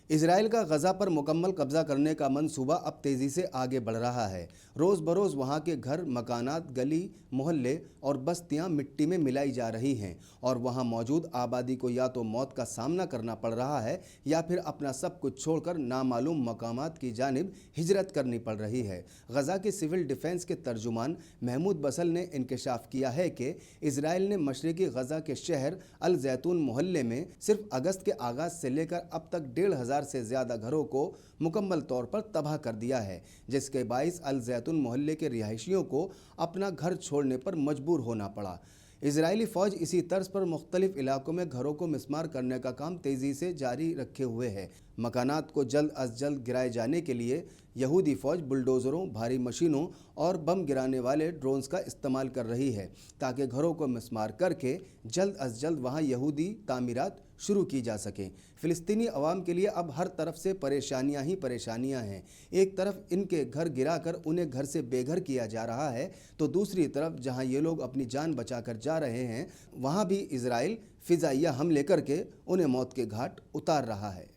اسرائیل کا غزہ پر مکمل قبضہ کرنے کا منصوبہ اب تیزی سے آگے بڑھ رہا ہے۔ روز بروز وہاں کے گھر، مکانات، گلی، محلے اور بستیاں مٹی میں ملائی جا رہی ہیں اور وہاں موجود آبادی کو یا تو موت کا سامنا کرنا پڑ رہا ہے یا پھر اپنا سب کچھ چھوڑ کر نامعلوم مقامات کی جانب ہجرت کرنی پڑ رہی ہے۔ غزہ کے سول ڈیفنس کے ترجمان محمود بسل نے انکشاف کیا ہے کہ اسرائیل نے مشرقی غزہ کے شہر الزیتون محلے میں صرف اگست کے آغاز سے لے کر اب تک 1,500 سے زیادہ گھروں کو مکمل طور پر تباہ کر دیا ہے، جس کے باعث الزیتون محلے کے رہائشیوں کو اپنا گھر چھوڑنے پر مجبور ہونا پڑا۔ اسرائیلی فوج اسی طرز پر مختلف علاقوں میں گھروں کو مسمار کرنے کا کام تیزی سے جاری رکھے ہوئے ہے۔ مکانات کو جلد از جلد گرائے جانے کے لیے یہودی فوج بلڈوزروں، بھاری مشینوں اور بم گرانے والے ڈرونز کا استعمال کر رہی ہے تاکہ گھروں کو مسمار کر کے جلد از جلد وہاں یہودی تعمیرات شروع کی جا سکیں۔ فلسطینی عوام کے لیے اب ہر طرف سے پریشانیاں ہی پریشانیاں ہیں۔ ایک طرف ان کے گھر گرا کر انہیں گھر سے بے گھر کیا جا رہا ہے تو دوسری طرف جہاں یہ لوگ اپنی جان بچا کر جا رہے ہیں وہاں بھی اسرائیل فضائیہ حملے کر کے انہیں موت کے گھاٹ اتار رہا ہے۔